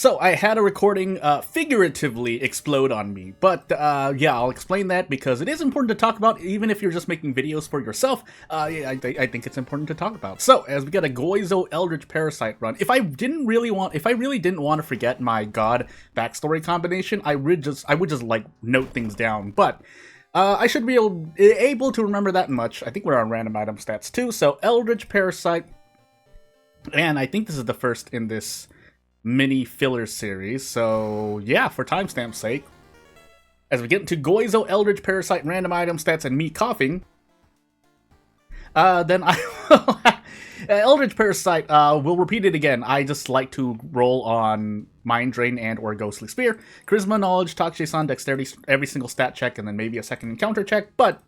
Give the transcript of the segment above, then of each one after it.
So I had a recording figuratively explode on me, but yeah, I'll explain that because it is important to talk about, even if you're just making videos for yourself. Yeah, I think it's important to talk about. So as we got a Goizo Eldritch Parasite run, if I really didn't want to forget my God backstory combination, I would just like note things down, but. I should be able to remember that much. I think we're on random item stats too. So Eldritch Parasite, and I think this is the first in this mini filler series. So yeah, for timestamp's sake, as we get into Goizo Eldritch Parasite random item stats and me coughing, then I will. Eldritch Parasite, we'll repeat it again. I just like to roll on Mind Drain and or Ghostly Spear. Charisma, Knowledge, Takshe-san, Dexterity, every single stat check, and then maybe a second encounter check. But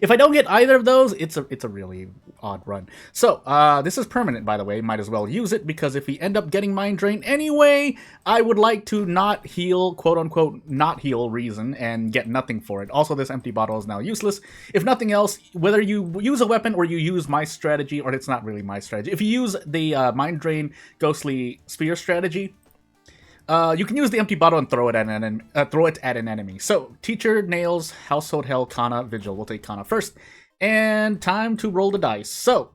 if I don't get either of those, it's a really odd run. So, this is permanent, by the way. Might as well use it, because if we end up getting Mind Drain anyway, I would like to not heal, quote-unquote, not heal Reason, and get nothing for it. Also, this empty bottle is now useless. If nothing else, whether you use a weapon or you use my strategy, or it's not really my strategy, if you use the Mind Drain Ghostly Spear strategy, you can use the empty bottle and throw it at an enemy. So, Teacher, Nails, Household Hell, Kana, Vigil. We'll take Kana first. And time to roll the dice. So,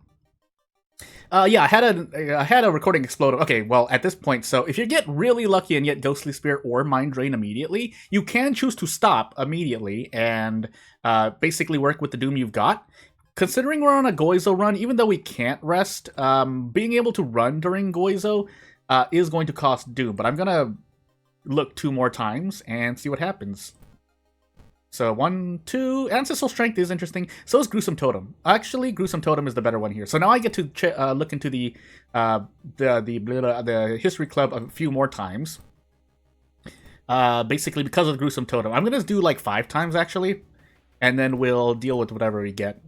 yeah, I had a recording explode. Okay, well, at this point, so if you get really lucky and get Ghostly Spear or Mind Drain immediately, you can choose to stop immediately and basically work with the Doom you've got. Considering we're on a Goizo run, even though we can't rest, being able to run during Goizo is going to cost Doom, but I'm gonna look 2 more times and see what happens. So 1, 2, Ancestral Strength is interesting. So is Gruesome Totem. Actually, Gruesome Totem is the better one here. So now I get to look into the History Club a few more times. Basically because of the Gruesome Totem. I'm gonna do like 5 times actually, and then we'll deal with whatever we get.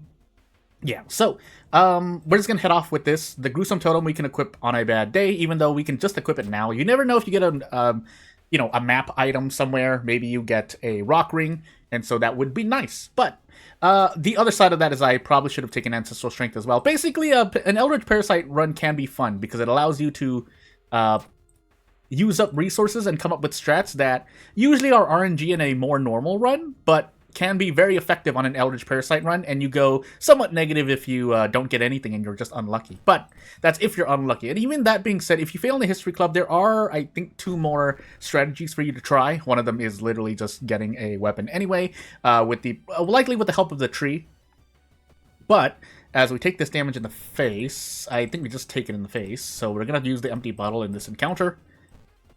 Yeah, so we're just gonna head off with this. The Gruesome Totem we can equip on a bad day, even though we can just equip it now. You never know if you get a map item somewhere. Maybe you get a rock ring, and so that would be nice. But the other side of that is I probably should have taken Ancestral Strength as well. Basically, an Eldritch Parasite run can be fun because it allows you to use up resources and come up with strats that usually are RNG in a more normal run, but can be very effective on an Eldritch Parasite run, and you go somewhat negative if you don't get anything and you're just unlucky. But that's if you're unlucky. And even that being said, if you fail in the History Club, there are, I think, 2 more strategies for you to try. One of them is literally just getting a weapon anyway, likely with the help of the tree. But as we take this damage in the face, I think we just take it in the face, so we're going to use the empty bottle in this encounter.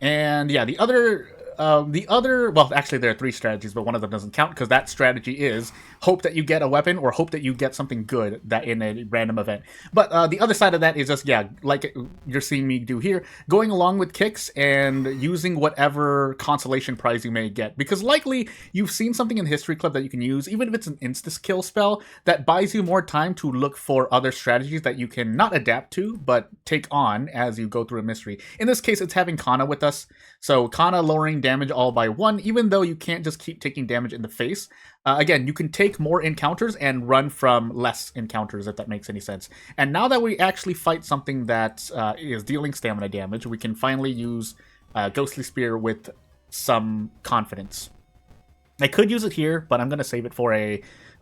And yeah, the other, well, actually there are 3 strategies, but one of them doesn't count because that strategy is hope that you get a weapon or hope that you get something good that in a random event. But the other side of that is just, yeah, like you're seeing me do here, going along with kicks and using whatever consolation prize you may get. Because likely you've seen something in the History Club that you can use, even if it's an insta-kill spell, that buys you more time to look for other strategies that you can not adapt to, but take on as you go through a mystery. In this case, it's having Kana with us. So Kana lowering damage all by 1, even though you can't just keep taking damage in the face. Again, you can take more encounters and run from less encounters, if that makes any sense. And now that we actually fight something that is dealing stamina damage, we can finally use Ghostly Spear with some confidence. I could use it here, but I'm going to save it for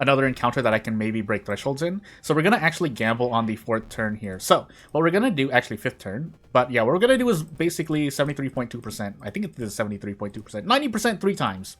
another encounter that I can maybe break thresholds in. So we're going to actually gamble on the 4th turn here. So what we're going to do, actually 5th turn, but yeah, what we're going to do is basically 73.2%. I think it is 73.2%. 90% 3 times.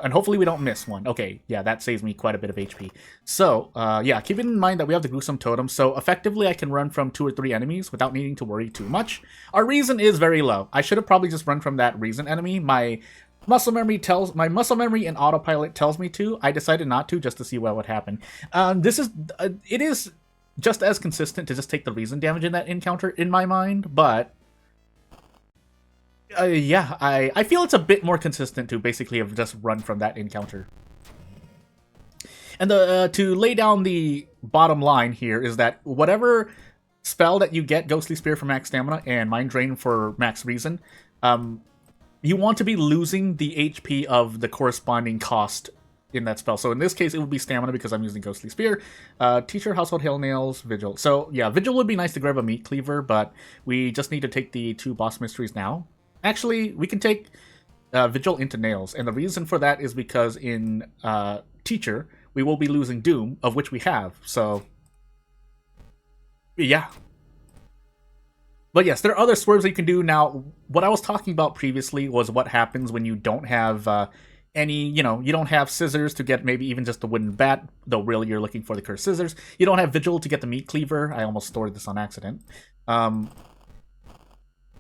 And hopefully we don't miss one. Okay, yeah, that saves me quite a bit of HP. So, yeah, keep in mind that we have the Gruesome Totem, so effectively I can run from 2 or 3 enemies without needing to worry too much. Our Reason is very low. I should have probably just run from that Reason enemy. My muscle memory and autopilot tells me to. I decided not to, just to see what would happen. It is just as consistent to just take the Reason damage in that encounter in my mind, but yeah, I feel it's a bit more consistent to basically have just run from that encounter. And to lay down the bottom line here is that whatever spell that you get, Ghostly Spear for max stamina and Mind Drain for max Reason, you want to be losing the HP of the corresponding cost in that spell. So in this case, it would be stamina because I'm using Ghostly Spear. Teacher, Household Hail Nails, Vigil. So yeah, Vigil would be nice to grab a Meat Cleaver, but we just need to take the 2 boss mysteries now. Actually, we can take Vigil into Nails, and the reason for that is because in Teacher, we will be losing Doom, of which we have, so yeah. But yes, there are other swerves that you can do. Now, what I was talking about previously was what happens when you don't have any, you don't have scissors to get maybe even just the wooden bat, though really you're looking for the cursed scissors. You don't have Vigil to get the meat cleaver. I almost stored this on accident.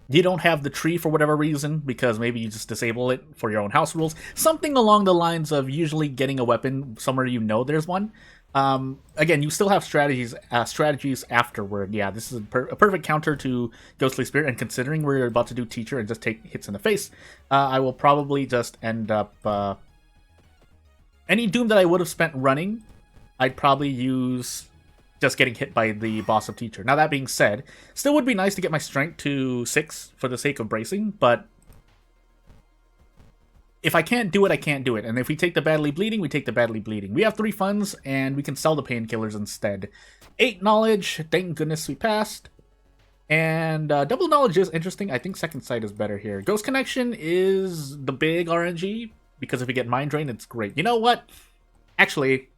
You don't have the tree for whatever reason, because maybe you just disable it for your own house rules. Something along the lines of usually getting a weapon somewhere you know there's one. Again, you still have strategies afterward. Yeah, this is a perfect counter to Ghostly Spirit, and considering we're about to do Teacher and just take hits in the face, I will probably just end up... any Doom that I would have spent running, I'd probably use just getting hit by the boss of Teacher. Now, that being said, still would be nice to get my strength to 6 for the sake of bracing, but if I can't do it, I can't do it. And if we take the Badly Bleeding, we take the Badly Bleeding. We have 3 funds, and we can sell the painkillers instead. 8 knowledge, thank goodness we passed. And double knowledge is interesting. I think second sight is better here. Ghost Connection is the big RNG, because if we get Mind Drain, it's great. You know what? Actually...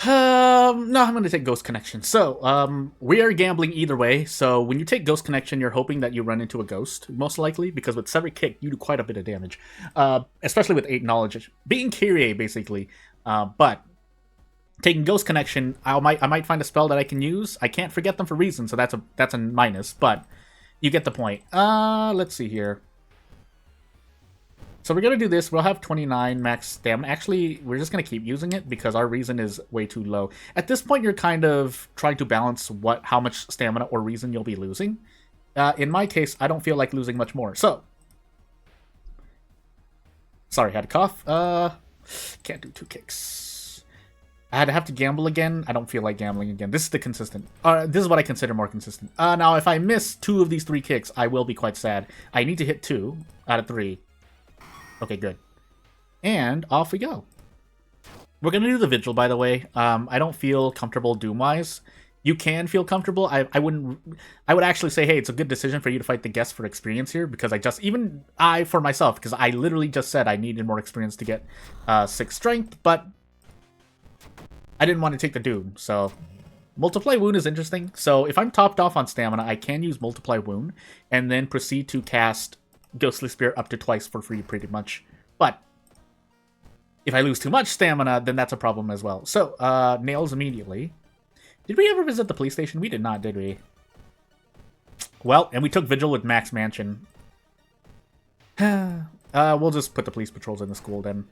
no, I'm going to take Ghost Connection. So, we are gambling either way. So, when you take Ghost Connection, you're hoping that you run into a ghost, most likely, because with Severed Kick, you do quite a bit of damage. Especially with 8 knowledge. Being Kirie, basically. But, taking Ghost Connection, I might find a spell that I can use. I can't forget them for reasons, so that's a minus, but you get the point. Let's see here. So we're going to do this. We'll have 29 max stamina. Actually, we're just going to keep using it because our reason is way too low. At this point, you're kind of trying to balance how much stamina or reason you'll be losing. In my case, I don't feel like losing much more. So, sorry, I had a cough. Can't do 2 kicks. I'd have to gamble again. I don't feel like gambling again. This is the consistent. This is what I consider more consistent. Now, if I miss 2 of these 3 kicks, I will be quite sad. I need to hit 2 out of 3. Okay, good. And off we go. We're going to do the Vigil, by the way. I don't feel comfortable Doom-wise. You can feel comfortable. I would actually say, hey, it's a good decision for you to fight the guest for experience here, because for myself, because I literally just said I needed more experience to get 6 strength, but I didn't want to take the Doom, so... Multiply Wound is interesting. So if I'm topped off on stamina, I can use Multiply Wound, and then proceed to cast Ghostly Spear up to twice for free, pretty much. But if I lose too much stamina, then that's a problem as well. So, Nails immediately. Did we ever visit the police station? We did not, did we? Well, and we took Vigil with Max Mansion. We'll just put the police patrols in the school then.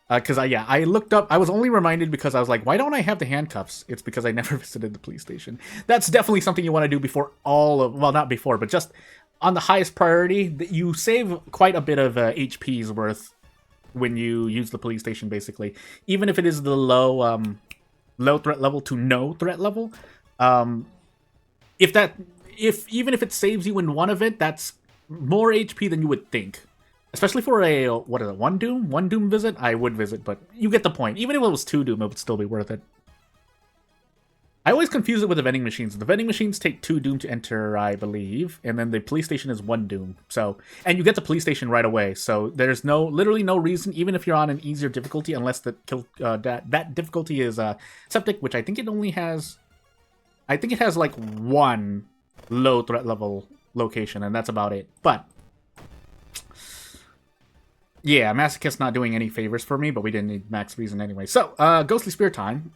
Because, I looked up, I was only reminded because I was like, why don't I have the handcuffs? It's because I never visited the police station. That's definitely something you want to do before well, not before, but just on the highest priority. You save quite a bit of HP's worth when you use the police station, basically. Even if it is the low threat level to no threat level. Even if it saves you in one of it, that's more HP than you would think. Especially for a, what is it, one Doom visit? I would visit, but you get the point. Even if it was 2 Doom, it would still be worth it. I always confuse it with the vending machines. The vending machines take 2 Doom to enter, I believe, and then the police station is 1 Doom. So, and you get the police station right away. So there's literally no reason, even if you're on an easier difficulty, unless that difficulty is septic, which I think it only has. I think it has like 1 low threat level location, and that's about it. But yeah, Masochist not doing any favors for me, but we didn't need max reason anyway. So, Ghostly Spear time.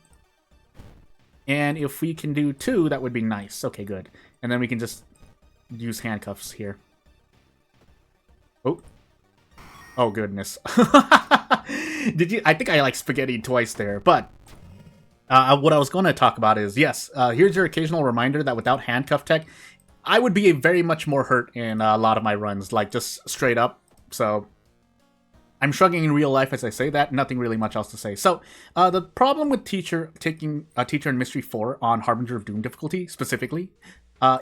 And if we can do 2, that would be nice. Okay, good. And then we can just use handcuffs here. Oh. Oh, goodness. I think I like spaghetti twice there, but what I was going to talk about is, yes, here's your occasional reminder that without handcuff tech, I would be very much more hurt in a lot of my runs, like just straight up. So I'm shrugging in real life as I say that. Nothing really much else to say. So, the problem with taking Teacher in Mystery 4 on Harbinger of Doom difficulty, specifically,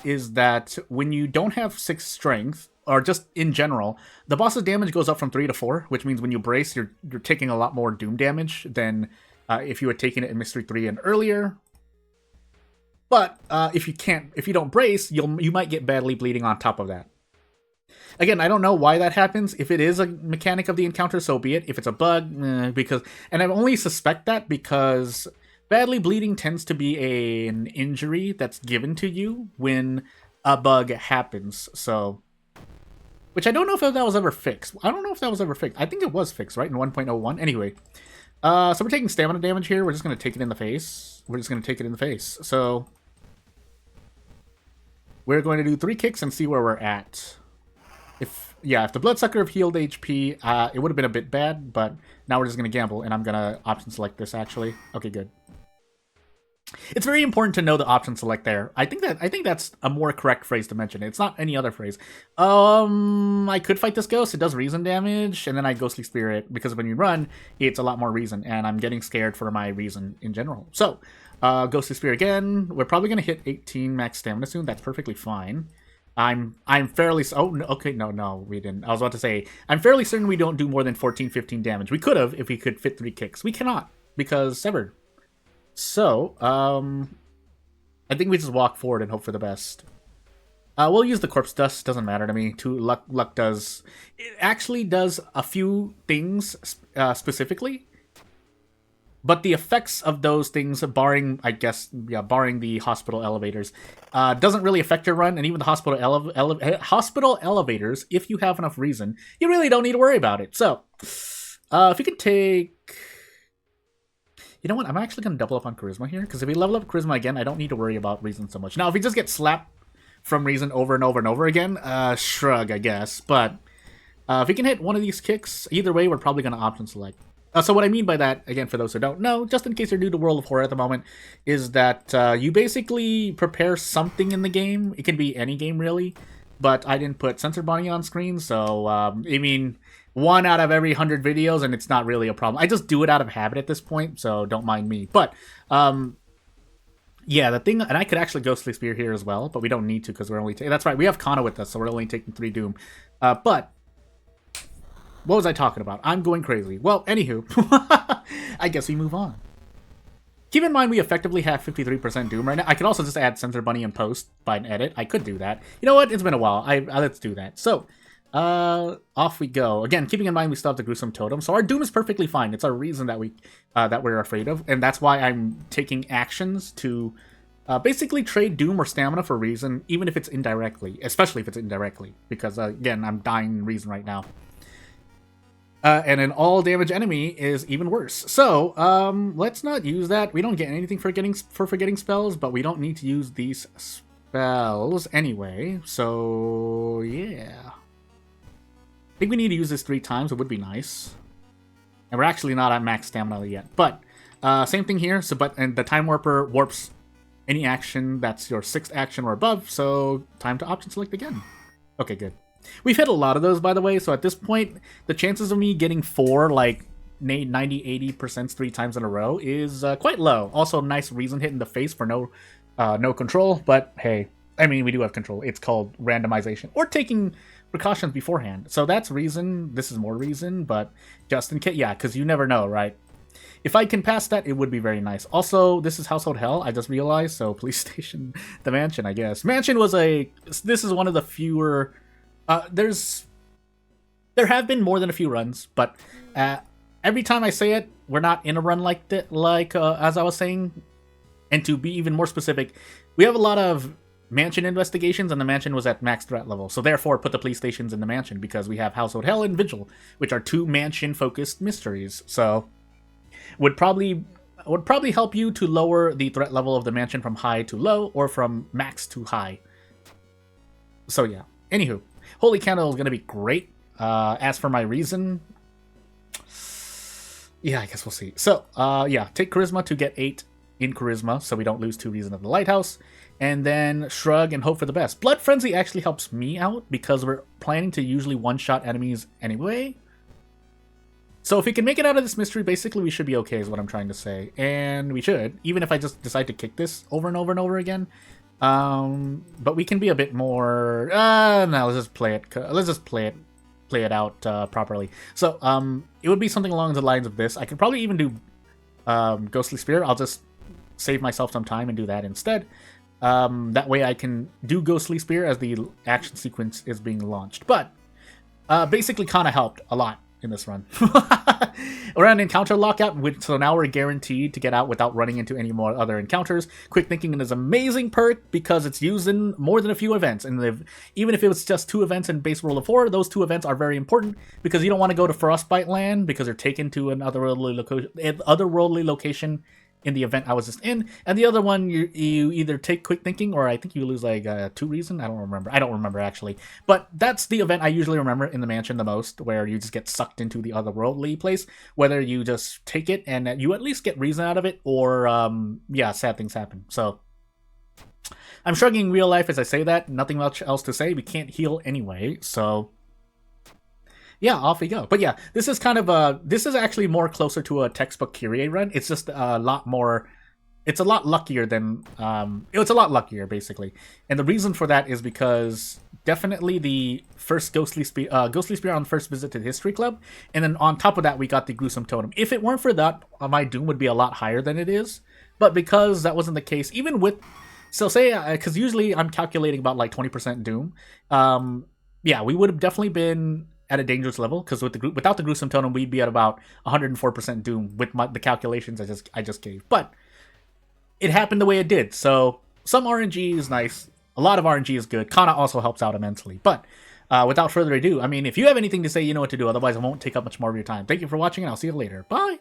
is that when you don't have 6 strength, or just in general, the boss's damage goes up from 3 to 4, which means when you brace, you're taking a lot more doom damage than if you had taken it in Mystery 3 and earlier. But if you don't brace, you might get badly bleeding on top of that. Again, I don't know why that happens. If it is a mechanic of the encounter, so be it. If it's a bug, and I only suspect that because badly bleeding tends to be an injury that's given to you when a bug happens. So, which I don't know if that was ever fixed. I don't know if that was ever fixed. I think it was fixed, right, in 1.01. Anyway, so we're taking stamina damage here. We're just going to take it in the face. So we're going to do 3 kicks and see where we're at. If the Bloodsucker have healed HP, it would have been a bit bad, but now we're just going to gamble, and I'm going to option select this, actually. Okay, good. It's very important to know the option select there. I think that's a more correct phrase to mention. It's not any other phrase. I could fight this ghost. It does reason damage, and then I Ghostly Spirit, because when you run, it's a lot more reason, and I'm getting scared for my reason in general. So, Ghostly Spirit again. We're probably going to hit 18 max stamina soon. That's perfectly fine. I'm fairly... Oh, no, okay, no, we didn't. I was about to say, I'm fairly certain we don't do more than 14, 15 damage. We could have if we could fit 3 kicks. We cannot, because severed. So, I think we just walk forward and hope for the best. We'll use the Corpse Dust. Doesn't matter to me. Luck does... It actually does a few things specifically. But the effects of those things, barring the hospital elevators, doesn't really affect your run. And even the hospital elevators, if you have enough reason, you really don't need to worry about it. So, if you could take... You know what? I'm actually going to double up on Charisma here, because if we level up Charisma again, I don't need to worry about Reason so much. Now, if we just get slapped from Reason over and over and over again, shrug, I guess. But if we can hit one of these kicks, either way, we're probably going to option select. So what I mean by that, again, for those who don't know, just in case you're new to World of Horror at the moment, is that you basically prepare something in the game. It can be any game, really, but I didn't put Sensor Bunny on screen, so, I mean, 1 out of every 100 videos, and it's not really a problem. I just do it out of habit at this point, so don't mind me. But, yeah, the thing, and I could actually Ghostly Spear here as well, but we don't need to because we're only that's right, we have Kana with us, so we're only taking 3 Doom. But what was I talking about? I'm going crazy. Well, anywho, I guess we move on. Keep in mind we effectively have 53% Doom right now. I could also just add Sensor Bunny in post by an edit. I could do that. You know what? It's been a while. Let's do that. So, off we go. Again, keeping in mind we still have the Gruesome Totem, so our Doom is perfectly fine. It's our reason that we're afraid of, and that's why I'm taking actions to basically trade Doom or Stamina for reason, even if it's indirectly, especially if it's indirectly, because again, I'm dying reason right now. And an all-damage enemy is even worse. So, let's not use that. We don't get anything for forgetting spells, but we don't need to use these spells anyway. So, yeah. I think we need to use this 3 times. It would be nice. And we're actually not at max stamina yet. But, same thing here. So, and the Time Warper warps any action that's your 6th action or above. So, time to option select again. Okay, good. We've hit a lot of those, by the way, so at this point, the chances of me getting 4, like, 90-80% 3 times in a row is quite low. Also, nice reason hit in the face for no control, but hey, I mean, we do have control. It's called randomization, or taking precautions beforehand. So that's reason. This is more reason, but just in case, yeah, because you never know, right? If I can pass that, it would be very nice. Also, this is Household Hell, I just realized, so police station, the mansion, I guess. Mansion was this is one of the fewer... there have been more than a few runs, but every time I say it, we're not in a run like that. As I was saying, and to be even more specific, we have a lot of mansion investigations, and the mansion was at max threat level. So therefore, put the police stations in the mansion because we have Household Hell and Vigil, which are 2 mansion-focused mysteries. So would probably help you to lower the threat level of the mansion from high to low, or from max to high. So yeah. Anywho. Holy Candle is going to be great. As for my reason, yeah, I guess we'll see. So, yeah, take Charisma to get 8 in Charisma, so we don't lose 2 reason of the Lighthouse. And then Shrug and hope for the best. Blood Frenzy actually helps me out, because we're planning to usually one-shot enemies anyway. So if we can make it out of this mystery, basically we should be okay, is what I'm trying to say. And we should, even if I just decide to kick this over and over and over again. But we can be a bit more. No, let's just play it. Let's just play it out properly. So it would be something along the lines of this. I could probably even do Ghostly Spear. I'll just save myself some time and do that instead. That way I can do Ghostly Spear as the action sequence is being launched. But basically kind of helped a lot in this run. We're on encounter lockout, so now we're guaranteed to get out without running into any more other encounters. Quick Thinking is an amazing perk because it's used in more than a few events, and even if it was just 2 events in base roll of 4, those 2 events are very important because you don't want to go to Frostbite Land because they're taken to an otherworldly location in the event I was just in, and the other one you either take Quick Thinking or I think you lose like 2 reason. I don't remember actually, but that's the event I usually remember in the mansion the most, where you just get sucked into the otherworldly place, whether you just take it and you at least get reason out of it, or yeah, sad things happen. So I'm shrugging real life as I say that. Nothing much else to say. We can't heal anyway, so yeah, off we go. But yeah, this is kind of this is actually more closer to a textbook Kirie run. It's just a lot more, it's a lot luckier than, it's a lot luckier, basically. And the reason for that is because definitely the first Ghostly Spear on the first visit to the History Club, and then on top of that, we got the Gruesome Totem. If it weren't for that, my Doom would be a lot higher than it is. But because that wasn't the case, even with, so say, because usually I'm calculating about like 20% Doom, yeah, we would have definitely been at a dangerous level, because without the Gruesome Totem, we'd be at about 104% Doom with the calculations I just gave. But it happened the way it did, so some RNG is nice, a lot of RNG is good. Kana also helps out immensely. But without further ado, I mean, if you have anything to say, you know what to do. Otherwise, I won't take up much more of your time. Thank you for watching, and I'll see you later. Bye!